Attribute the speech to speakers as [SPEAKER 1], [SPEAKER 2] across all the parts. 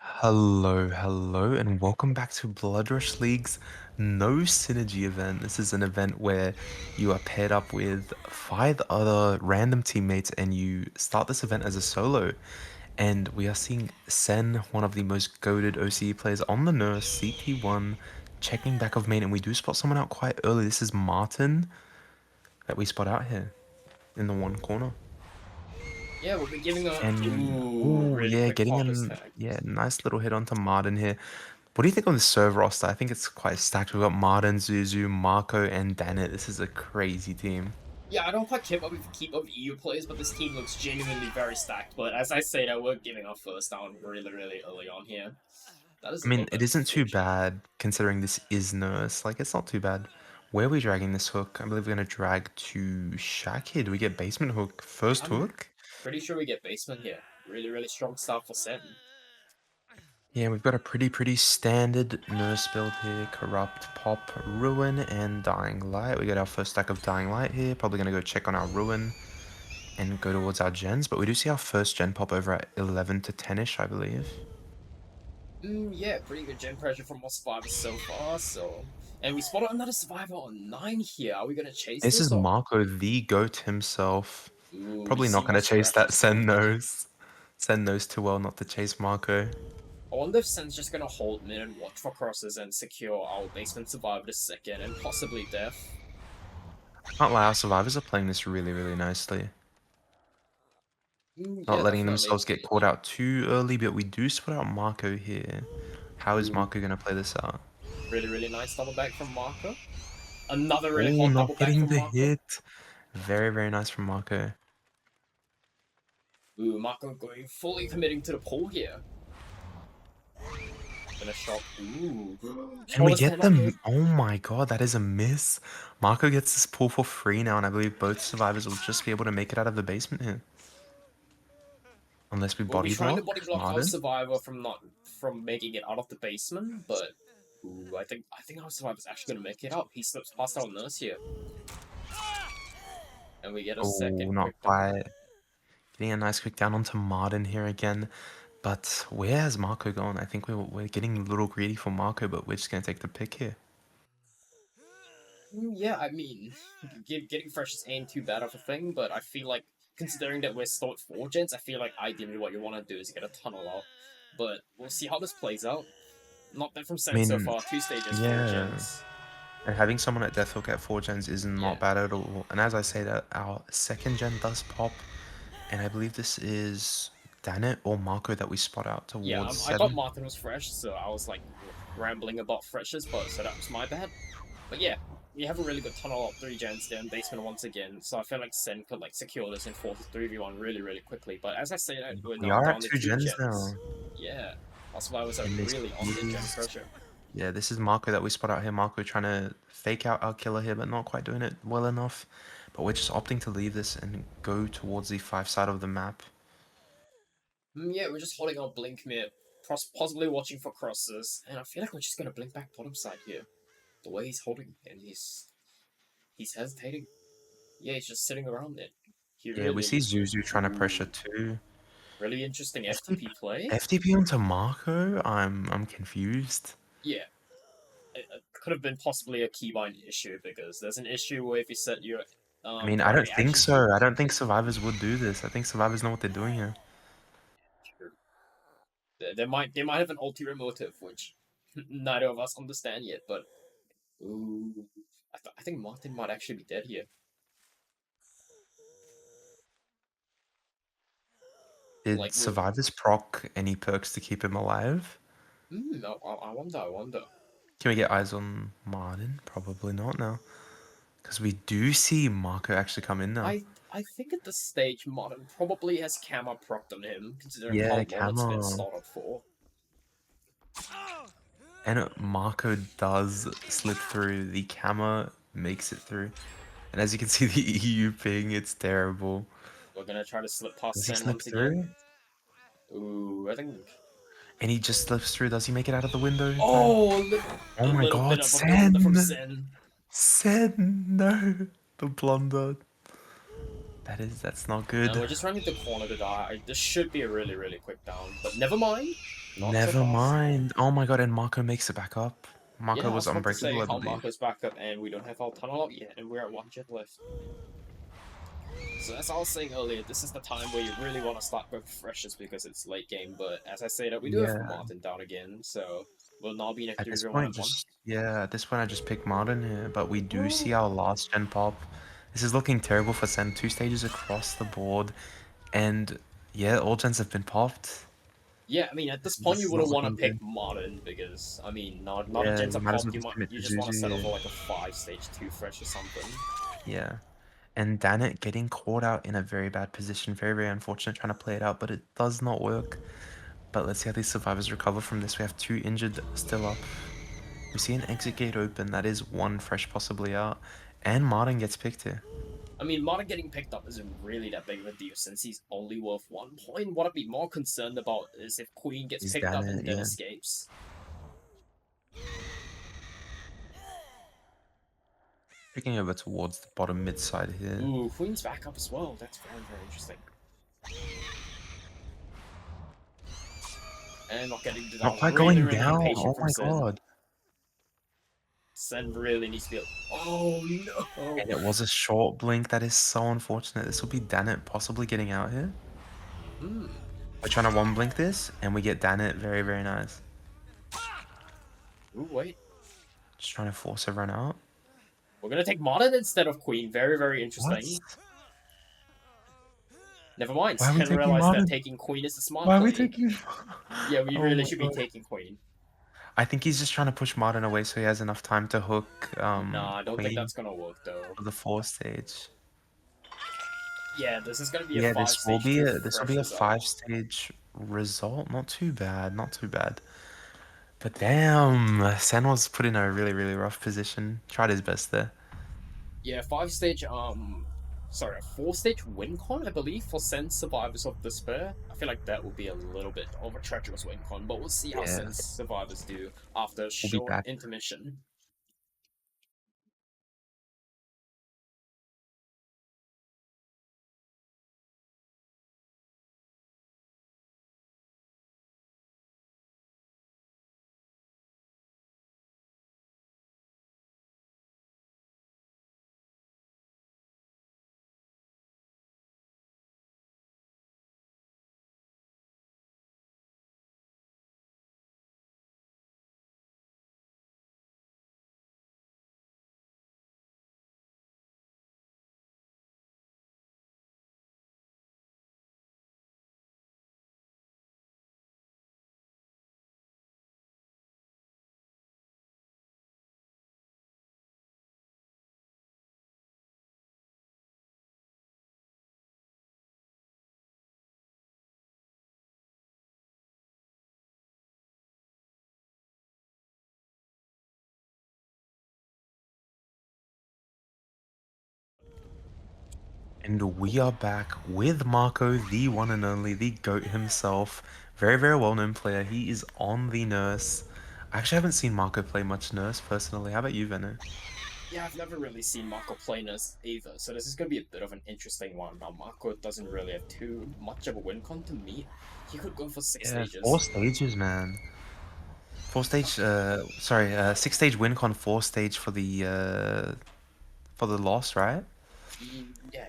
[SPEAKER 1] Hello, and welcome back to Blood Rush League's No Synergy event. This is an event where you are paired up with five other random teammates and you start this event as a solo. And we are seeing Sen, one of the most goated OCE players on the nurse, CT1, checking back of main, and we do spot someone out quite early. This is Martin that we spot out here in the one corner.
[SPEAKER 2] Yeah, we'll be giving a
[SPEAKER 1] And
[SPEAKER 2] really
[SPEAKER 1] yeah,
[SPEAKER 2] quick
[SPEAKER 1] getting
[SPEAKER 2] partners
[SPEAKER 1] an
[SPEAKER 2] tag.
[SPEAKER 1] nice little hit onto Martin here. What do you think on the serve roster? I think it's quite stacked. We've got Martin, Zuzu, Marco, and Danit. This is a crazy team.
[SPEAKER 2] Yeah, I don't quite keep up with EU players, but this team looks genuinely very stacked. But as I say that, we're giving our first down really early on here. That is
[SPEAKER 1] I
[SPEAKER 2] a
[SPEAKER 1] mean,
[SPEAKER 2] little bit
[SPEAKER 1] it isn't too
[SPEAKER 2] unfortunate.
[SPEAKER 1] bad considering this is nurse. Like, it's not too bad. Where are we dragging this hook? I believe we're going to drag to Shack here. Do we get basement hook? First
[SPEAKER 2] I'm
[SPEAKER 1] hook?
[SPEAKER 2] pretty sure we get basement here. Really strong start for Sen.
[SPEAKER 1] Yeah, we've got a pretty standard nurse build here. Corrupt, Pop, Ruin, and Dying Light. We got our first stack of Dying Light here. Probably going to go check on our Ruin and go towards our gens. But we do see our first gen pop over at 11 to 10-ish, I believe.
[SPEAKER 2] Yeah, pretty good gen pressure from our survivors so far. And we spotted another survivor on 9 here. Are we gonna chase
[SPEAKER 1] This is
[SPEAKER 2] this or?
[SPEAKER 1] Marco, the GOAT himself.
[SPEAKER 2] Ooh, we
[SPEAKER 1] Probably not
[SPEAKER 2] see
[SPEAKER 1] going
[SPEAKER 2] more
[SPEAKER 1] to chase that
[SPEAKER 2] scratches
[SPEAKER 1] Sen
[SPEAKER 2] coming in.
[SPEAKER 1] knows. Sen knows too well not to chase Marco.
[SPEAKER 2] I wonder if Sen's just gonna hold mid and watch for crosses and secure our basement survivor to second and possibly death.
[SPEAKER 1] Can't lie, our survivors are playing this really nicely. Not
[SPEAKER 2] Yeah,
[SPEAKER 1] letting
[SPEAKER 2] definitely.
[SPEAKER 1] themselves get caught out too early, but we do spot out Marco here. How is
[SPEAKER 2] Ooh,
[SPEAKER 1] Marco going to play this out?
[SPEAKER 2] really nice double back from Marco. Another really
[SPEAKER 1] Oh,
[SPEAKER 2] hot
[SPEAKER 1] not
[SPEAKER 2] double back
[SPEAKER 1] getting
[SPEAKER 2] from
[SPEAKER 1] the
[SPEAKER 2] Marco.
[SPEAKER 1] hit. Very nice from Marco.
[SPEAKER 2] Ooh, Marco going fully committing to the pull here. Gonna shot. Ooh.
[SPEAKER 1] And we
[SPEAKER 2] Shot his
[SPEAKER 1] get
[SPEAKER 2] head up mid.
[SPEAKER 1] them. Oh my god, that is a miss. Marco gets this pull for free now, and I believe both survivors will just be able to make it out of the basement here. Unless we
[SPEAKER 2] We'll be
[SPEAKER 1] body
[SPEAKER 2] trying to body
[SPEAKER 1] block
[SPEAKER 2] block our
[SPEAKER 1] Martin.
[SPEAKER 2] survivor from making it out of the basement, but ooh, I think our survivor's actually gonna make it out. He slips past our nurse here. And we get a
[SPEAKER 1] Oh,
[SPEAKER 2] second
[SPEAKER 1] not
[SPEAKER 2] quick down.
[SPEAKER 1] quite. Getting a nice quick down onto Martin here again. But where has Marco gone? I think we're getting a little greedy for Marco, but we're just going to take the pick here.
[SPEAKER 2] Yeah, I mean, getting freshes ain't too bad of a thing, but I feel like, considering that we're still at 4 gens, I feel like ideally what you want to do is get a tunnel out. But we'll see how this plays out. Not bad from
[SPEAKER 1] I
[SPEAKER 2] Sen so
[SPEAKER 1] mean,
[SPEAKER 2] far, 2 stages, 4
[SPEAKER 1] yeah.
[SPEAKER 2] gens.
[SPEAKER 1] And having someone at Death Hook at 4 gens is
[SPEAKER 2] Yeah.
[SPEAKER 1] not bad at all. And as I say that, our second gen does pop. And I believe this is Danet or Marco that we spot out
[SPEAKER 2] Yeah,
[SPEAKER 1] towards
[SPEAKER 2] I thought
[SPEAKER 1] 7.
[SPEAKER 2] Martin was fresh, so I was like rambling about freshes, but so that was my bad. But yeah, we have a really good tunnel up 3 gens there in basement once again, so I feel like Sen could like secure this in 4 to 3v1 really quickly. But as I say that, we're
[SPEAKER 1] We
[SPEAKER 2] now
[SPEAKER 1] are at
[SPEAKER 2] down to
[SPEAKER 1] 2
[SPEAKER 2] 2
[SPEAKER 1] gens
[SPEAKER 2] gens.
[SPEAKER 1] now.
[SPEAKER 2] Yeah, our survivors are
[SPEAKER 1] And this
[SPEAKER 2] really on the gen
[SPEAKER 1] is
[SPEAKER 2] pressure.
[SPEAKER 1] Yeah, this is Marco that we spot out here. Marco trying to fake out our killer here, but not quite doing it well enough. But we're just opting to leave this and go towards the 5 side of the map.
[SPEAKER 2] Yeah, we're just holding our blink mid, possibly watching for crosses, and I feel like we're just gonna blink back bottom side here. The way he's holding, and he's hesitating. Yeah, he's just sitting around it. He
[SPEAKER 1] Yeah, we see
[SPEAKER 2] really,
[SPEAKER 1] Zuzu trying to pressure
[SPEAKER 2] ooh,
[SPEAKER 1] too.
[SPEAKER 2] really interesting
[SPEAKER 1] FTP,
[SPEAKER 2] FTP play.
[SPEAKER 1] FTP onto Marco? I'm confused.
[SPEAKER 2] Yeah, it could have been possibly a keybind issue because there's an issue where if you set your
[SPEAKER 1] I mean, I don't
[SPEAKER 2] primary
[SPEAKER 1] think
[SPEAKER 2] action key.
[SPEAKER 1] so. I don't think survivors would do this. I think survivors know what they're doing here.
[SPEAKER 2] They might have an ulterior motive, which neither of us understand yet. But ooh, I think Martin might actually be dead here.
[SPEAKER 1] Did
[SPEAKER 2] Like we're
[SPEAKER 1] survivors proc any perks to keep him alive?
[SPEAKER 2] I wonder. I wonder.
[SPEAKER 1] Can we get eyes on Martin? Probably not now. Because we do see Marco actually come in now.
[SPEAKER 2] I think at this stage, Martin probably has Camera procced on him, considering how
[SPEAKER 1] Yeah,
[SPEAKER 2] long it's been
[SPEAKER 1] camo.
[SPEAKER 2] started for.
[SPEAKER 1] And Marco does slip through. The camera makes it through. And as you can see, the EU ping, it's terrible.
[SPEAKER 2] We're gonna try to slip past
[SPEAKER 1] Does he
[SPEAKER 2] Sen
[SPEAKER 1] slip
[SPEAKER 2] once again.
[SPEAKER 1] through?
[SPEAKER 2] Ooh, I think.
[SPEAKER 1] And he just slips through. Does he make it out of the window in time?
[SPEAKER 2] Oh,
[SPEAKER 1] Oh
[SPEAKER 2] a
[SPEAKER 1] my
[SPEAKER 2] little bit
[SPEAKER 1] god,
[SPEAKER 2] of a blunder from
[SPEAKER 1] Sen!
[SPEAKER 2] Sen.
[SPEAKER 1] Sen, no! The blunder. That's not
[SPEAKER 2] And
[SPEAKER 1] good.
[SPEAKER 2] we're just running the corner to die. This should be a really, really quick down. But never mind. Not so
[SPEAKER 1] Never
[SPEAKER 2] fast.
[SPEAKER 1] mind. Oh my god, and Marco makes it back up. Marco
[SPEAKER 2] Yeah, I
[SPEAKER 1] was
[SPEAKER 2] was about to
[SPEAKER 1] unbreakable,
[SPEAKER 2] say
[SPEAKER 1] I
[SPEAKER 2] how
[SPEAKER 1] believe.
[SPEAKER 2] Marco's back up and we don't have our tunnel out yet and we're at 1 jet left. So as I was saying earlier, this is the time where you really want to start going freshes because it's late game. But as I say that, we do have
[SPEAKER 1] Yeah.
[SPEAKER 2] Martin down again, so we'll now be in a
[SPEAKER 1] At this
[SPEAKER 2] 3v1
[SPEAKER 1] point,
[SPEAKER 2] at 1.
[SPEAKER 1] just yeah, at this point I just picked Martin here, but we do see
[SPEAKER 2] Oh.
[SPEAKER 1] our last gen pop. This is looking terrible for Sen. 2 stages across the board, and yeah, all gens have been popped.
[SPEAKER 2] Yeah, I mean, at this point,
[SPEAKER 1] This
[SPEAKER 2] you
[SPEAKER 1] is not
[SPEAKER 2] wouldn't want to
[SPEAKER 1] looking good.
[SPEAKER 2] pick Martin because, I mean, not a
[SPEAKER 1] Yeah,
[SPEAKER 2] gens
[SPEAKER 1] you
[SPEAKER 2] are
[SPEAKER 1] might as
[SPEAKER 2] popped.
[SPEAKER 1] well just commit
[SPEAKER 2] You
[SPEAKER 1] to
[SPEAKER 2] just want to
[SPEAKER 1] Zuzu
[SPEAKER 2] settle
[SPEAKER 1] here.
[SPEAKER 2] for like a 5 stage 2 fresh or something.
[SPEAKER 1] Yeah, and Danet getting caught out in a very bad position. Very, very unfortunate trying to play it out, but it does not work. But let's see how these survivors recover from this. We have 2 injured still up. We see an exit gate open. That is one fresh possibly out. And Martin gets picked here.
[SPEAKER 2] I mean, Martin getting picked up isn't really that big of a deal since he's only worth 1 point. What I'd be more concerned about is if Queen gets
[SPEAKER 1] Is
[SPEAKER 2] picked up
[SPEAKER 1] Danet,
[SPEAKER 2] and then
[SPEAKER 1] yeah.
[SPEAKER 2] escapes.
[SPEAKER 1] Picking over towards the bottom mid side here.
[SPEAKER 2] Ooh, Queen's back up as well. That's very, very interesting. And not getting to
[SPEAKER 1] Not
[SPEAKER 2] down.
[SPEAKER 1] quite
[SPEAKER 2] Really,
[SPEAKER 1] going
[SPEAKER 2] really
[SPEAKER 1] down.
[SPEAKER 2] impatient
[SPEAKER 1] Oh
[SPEAKER 2] from
[SPEAKER 1] my
[SPEAKER 2] Sen.
[SPEAKER 1] god.
[SPEAKER 2] Sen really needs to be. Oh no!
[SPEAKER 1] And it was a short blink. That is so unfortunate. This will be Danet possibly getting out here.
[SPEAKER 2] Hmm.
[SPEAKER 1] We're trying to one blink this, and we get Danet. Very, very nice.
[SPEAKER 2] Ooh, wait.
[SPEAKER 1] Just trying to force a run out.
[SPEAKER 2] We're gonna take Martin instead of Queen. Very, very
[SPEAKER 1] What?
[SPEAKER 2] interesting. Never mind.
[SPEAKER 1] Why are we
[SPEAKER 2] Sen
[SPEAKER 1] taking
[SPEAKER 2] realized that
[SPEAKER 1] Martin?
[SPEAKER 2] taking Queen is a smart
[SPEAKER 1] Why are we
[SPEAKER 2] play.
[SPEAKER 1] taking...
[SPEAKER 2] Yeah, we
[SPEAKER 1] Oh
[SPEAKER 2] really
[SPEAKER 1] my
[SPEAKER 2] should be
[SPEAKER 1] god.
[SPEAKER 2] taking Queen.
[SPEAKER 1] I think he's just trying to push Martin away so he has enough time to hook
[SPEAKER 2] Nah, I don't think
[SPEAKER 1] Queen
[SPEAKER 2] that's gonna work though.
[SPEAKER 1] for the 4 stage.
[SPEAKER 2] Yeah, this is gonna be a
[SPEAKER 1] Yeah,
[SPEAKER 2] 5 stage 2
[SPEAKER 1] this will be
[SPEAKER 2] fresh
[SPEAKER 1] a
[SPEAKER 2] result.
[SPEAKER 1] 5 stage result. Not too bad, not too bad. But damn, Sen was put in a really, really rough position. Tried his best there.
[SPEAKER 2] Yeah, 5 stage, sorry, a 4 stage win con, I believe, for Sen's Survivors of Despair. I feel like that would be a little bit of a treacherous win con, but we'll see how
[SPEAKER 1] Yeah,
[SPEAKER 2] Sen's Survivors do after a
[SPEAKER 1] we'll be
[SPEAKER 2] short
[SPEAKER 1] back.
[SPEAKER 2] intermission.
[SPEAKER 1] And we are back with Marco, the one and only, the GOAT himself. Very, very well-known player. He is on the nurse. I actually haven't seen Marco play much nurse personally. How about you, Venno?
[SPEAKER 2] Yeah, I've never really seen Marco play Nurse either, so this is going to be a bit of an interesting one. Now, Marco doesn't really have too much of a win con to meet. He could go for 6 stages.
[SPEAKER 1] 4 stages, man. 4 stage, sorry, 6 stage win con, 4 stage for the loss, right?
[SPEAKER 2] Yeah,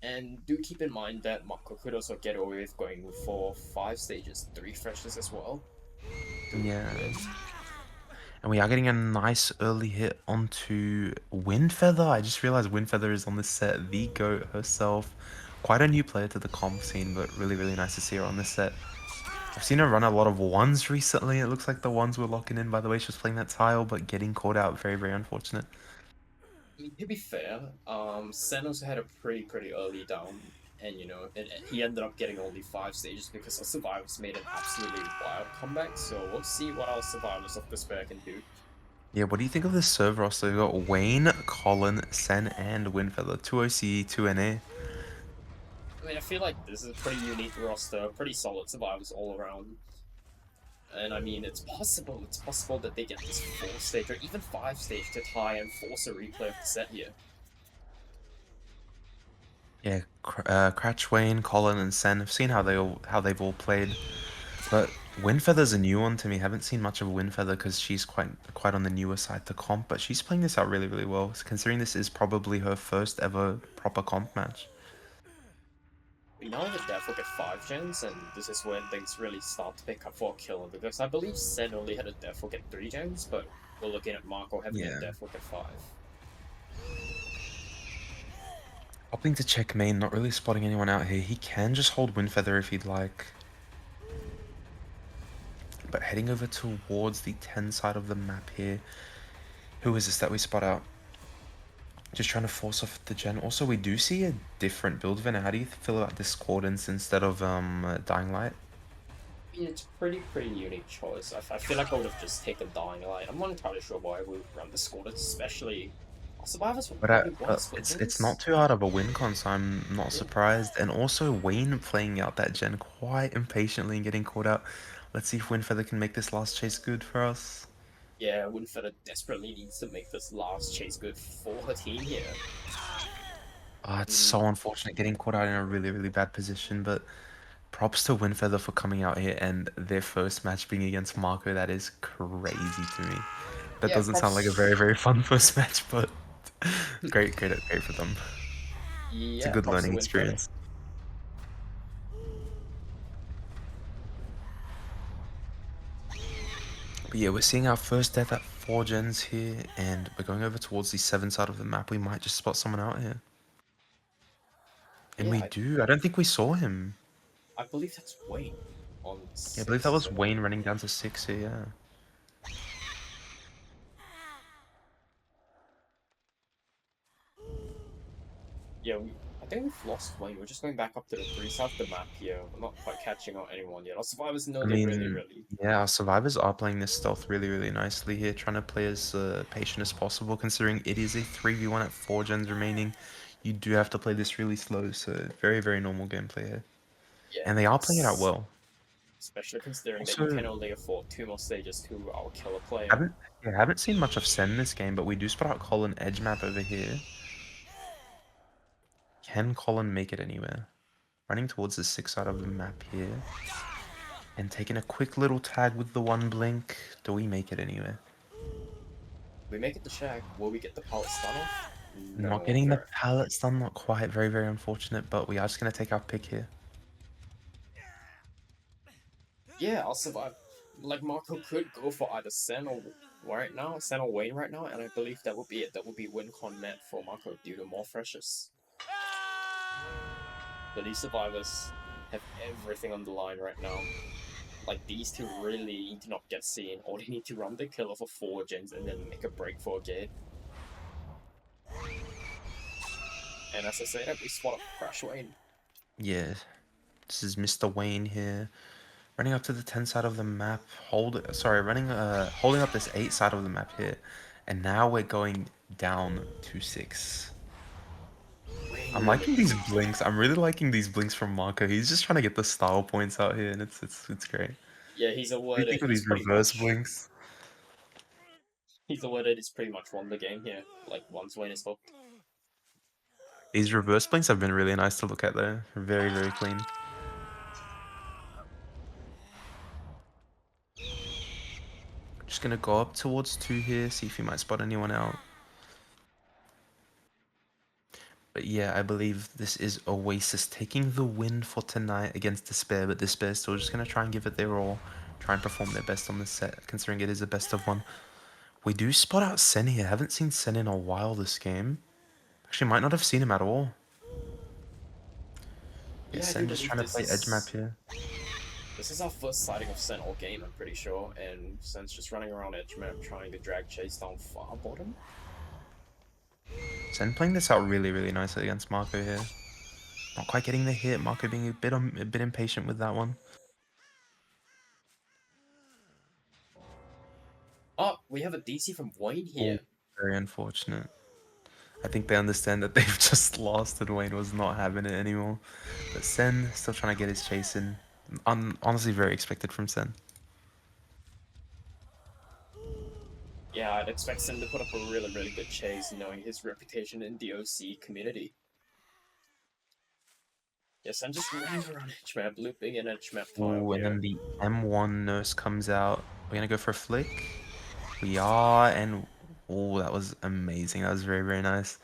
[SPEAKER 2] and do keep in mind that Marco could also get away with going for 5 stages, 3 freshes as well. Could be
[SPEAKER 1] Yeah.
[SPEAKER 2] good.
[SPEAKER 1] And we are getting a nice early hit onto Windfeather. I just realized Windfeather is on this set, the GOAT herself. Quite a new player to the comp scene, but really, really nice to see her on this set. I've seen her run a lot of ones recently. It looks like the ones were locking in by the way she was playing that tile, but getting caught out, very, very unfortunate.
[SPEAKER 2] I mean, to be fair, Sen also had a pretty early down, and he ended up getting only 5 stages because our survivors made an absolutely wild comeback. So we'll see what our survivors of Despair can do.
[SPEAKER 1] Yeah, what do you think of this server roster? We've got Wayne, Colin, Sen, and Windfeather. 2 OCE, 2 NA.
[SPEAKER 2] I mean, I feel like this is a pretty unique roster, pretty solid survivors all around. And I mean, it's possible that they get this 4 stage or even 5 stage to try and force a replay of the set here.
[SPEAKER 1] Yeah, Cratch, Wayne, Colin, and Sen. I've seen how they've all played, but Windfeather's a new one to me. Haven't seen much of Windfeather because she's quite on the newer side to comp, but she's playing this out really really well. Considering this is probably her first ever proper comp match.
[SPEAKER 2] We now have a Devil get 5 gens, and this is when things really start to pick up for Killer, because I believe Sen only had a Devil get 3 gens, but we're looking at Marco having a
[SPEAKER 1] Yeah.
[SPEAKER 2] Devil get 5.
[SPEAKER 1] Opting to check main, not really spotting anyone out here. He can just hold Windfeather if he'd like. But heading over towards the 10 side of the map here. Who is this that we spot out? Just trying to force off the gen. Also, we do see a different build event. How do you feel about Discordance instead of Dying Light?
[SPEAKER 2] I mean, it's pretty unique choice. I feel like I would have just taken Dying Light. I'm not entirely sure why we run the Scorted, especially our Survivors
[SPEAKER 1] But,
[SPEAKER 2] only one split
[SPEAKER 1] it's not
[SPEAKER 2] gens.
[SPEAKER 1] too hard of a win con, so I'm not
[SPEAKER 2] Yeah.
[SPEAKER 1] surprised. And also Wayne playing out that gen quite impatiently and getting caught out. Let's see if Windfeather can make this last chase good for us.
[SPEAKER 2] Yeah, Winfeder desperately needs to make this last chase good for her team here.
[SPEAKER 1] Ah, it's
[SPEAKER 2] Mm,
[SPEAKER 1] so unfortunate getting caught out in a really, really bad position, but props to Windfeather for coming out here and their first match being against Marco. That is crazy to me. That
[SPEAKER 2] yeah,
[SPEAKER 1] doesn't sound like a very,
[SPEAKER 2] props.
[SPEAKER 1] very fun first match, but great for them. It's a
[SPEAKER 2] Yeah,
[SPEAKER 1] good
[SPEAKER 2] props to
[SPEAKER 1] learning
[SPEAKER 2] Winfeder.
[SPEAKER 1] experience. But yeah, we're seeing our first death at 4 gens here, and we're going over towards the 7 side of the map. We might just spot someone out here. And
[SPEAKER 2] Yeah,
[SPEAKER 1] we do. I don't think we saw him.
[SPEAKER 2] I believe that's Wayne on
[SPEAKER 1] Yeah, I believe that
[SPEAKER 2] 6.
[SPEAKER 1] was Wayne running down to 6 here, yeah.
[SPEAKER 2] Yeah, I think we've lost Wayne. We're just going back up to the 3 side of the map here. We're not quite catching out anyone yet. Our survivors know
[SPEAKER 1] I
[SPEAKER 2] they really,
[SPEAKER 1] mean,
[SPEAKER 2] really.
[SPEAKER 1] yeah, our survivors are playing this stealth really, really nicely here, trying to play as patient as possible, considering it is a 3v1 at 4 gens remaining. You do have to play this really slow, so very, very normal gameplay here.
[SPEAKER 2] Yeah,
[SPEAKER 1] And they are playing it out well.
[SPEAKER 2] especially considering that you
[SPEAKER 1] Also,
[SPEAKER 2] can only afford 2 more stages to our killer player.
[SPEAKER 1] haven't seen much of Sen this game, but we do spot out Colin edge map over here. Can Colin make it anywhere? Running towards the 6 side of the map here. And taking a quick little tag with the 1 blink. Do we make it anywhere?
[SPEAKER 2] We make it to Shag. Will we get the pallet stun off?
[SPEAKER 1] Not
[SPEAKER 2] No,
[SPEAKER 1] getting the
[SPEAKER 2] fair.
[SPEAKER 1] pallet stun, not quite. Very, very unfortunate, but we are just going to take our pick here.
[SPEAKER 2] Yeah, I'll survive. Like Marco could go for either Sen or right now, Sen or Wayne right now, and I believe that would be it. That would be win con net for Marco due to more freshes. But these survivors have everything on the line right now. Like these two really do not get seen, or they need to run the killer for 4 gens and then make a break for a gate. And as I say that, we spot up Crash Wayne.
[SPEAKER 1] Yeah, this is Mr. Wayne here. Running up to the 10 side of the map. Holding up this 8 side of the map here. And now we're going down to 6.
[SPEAKER 2] Wayne
[SPEAKER 1] I'm
[SPEAKER 2] really
[SPEAKER 1] liking these
[SPEAKER 2] needs.
[SPEAKER 1] blinks. I'm really liking these blinks from Marco. He's just trying to get the style points out here, and it's great.
[SPEAKER 2] Yeah, he's
[SPEAKER 1] What do you
[SPEAKER 2] awarded.
[SPEAKER 1] think of these reverse blinks?
[SPEAKER 2] He's awarded. He's pretty much won the game here. Like once Wayne is hooked.
[SPEAKER 1] These reverse blinks have been really nice to look at though. Very, very clean. Just gonna go up towards 2 here, see if he might spot anyone out. But yeah, I believe this is Oasis taking the win for tonight against Despair, but Despair still just gonna try and give it their all. Try and perform their best on this set, considering it is a best of one. We do spot out Sen here. Haven't seen Sen in a while this game. Actually, might not have seen him at all. Yeah,
[SPEAKER 2] Yeah, I do
[SPEAKER 1] Sen just
[SPEAKER 2] believe
[SPEAKER 1] trying to play edge map here.
[SPEAKER 2] this is our first sighting of Sen all game. I'm pretty sure, and Sen's just running around edge map trying to drag chase down far bottom.
[SPEAKER 1] Sen playing this out really, really nicely against Marco here. Not quite getting the hit. Marco being a bit impatient with that one.
[SPEAKER 2] Oh, we have a DC from Wayne
[SPEAKER 1] Oh,
[SPEAKER 2] here.
[SPEAKER 1] very unfortunate. I think they understand that they've just lost and Wayne was not having it anymore. But Sen still trying to get his chase in. Honestly, very expected from Sen.
[SPEAKER 2] Yeah, I'd expect Sen to put up a really good chase, knowing his reputation in the OC community. Yes, and just never on edge map, looping in edge map time
[SPEAKER 1] Ooh, and
[SPEAKER 2] here.
[SPEAKER 1] then the M1 nurse comes out. We're gonna go for a flick. We are, and oh, that was amazing. That was very, very nice.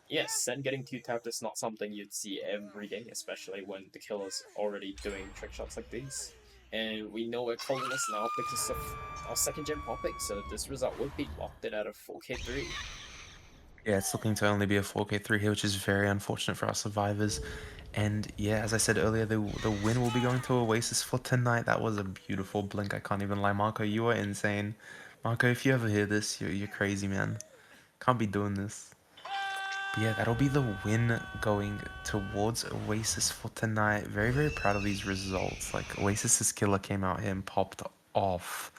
[SPEAKER 2] Yes, and getting two tapped is not something you'd see every day, especially when the killer's already doing trick shots like these. And we know we're calling this now because of our second gen popping, so this result would be locked in at a 4K3.
[SPEAKER 1] Yeah, it's looking to only be a 4K3 here, which is very unfortunate for our survivors. And yeah, as I said earlier, the win will be going to Oasis for tonight. That was a beautiful blink. I can't even lie, Marco. You were insane. Marco, if you ever hear this, you're crazy, man. Can't be doing this. But yeah, that'll be the win going towards Oasis for tonight. Very, very proud of these results. Like, Oasis's killer came out here and popped off.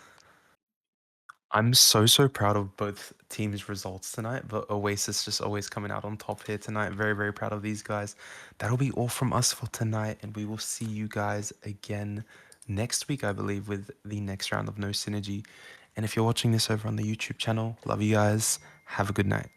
[SPEAKER 1] I'm so, so proud of both teams' results tonight, but Oasis just always coming out on top here tonight. Very, very proud of these guys. That'll be all from us for tonight, and we will see you guys again next week, I believe, with the next round of No Synergy. And if you're watching this over on the YouTube channel, love you guys. Have a good night.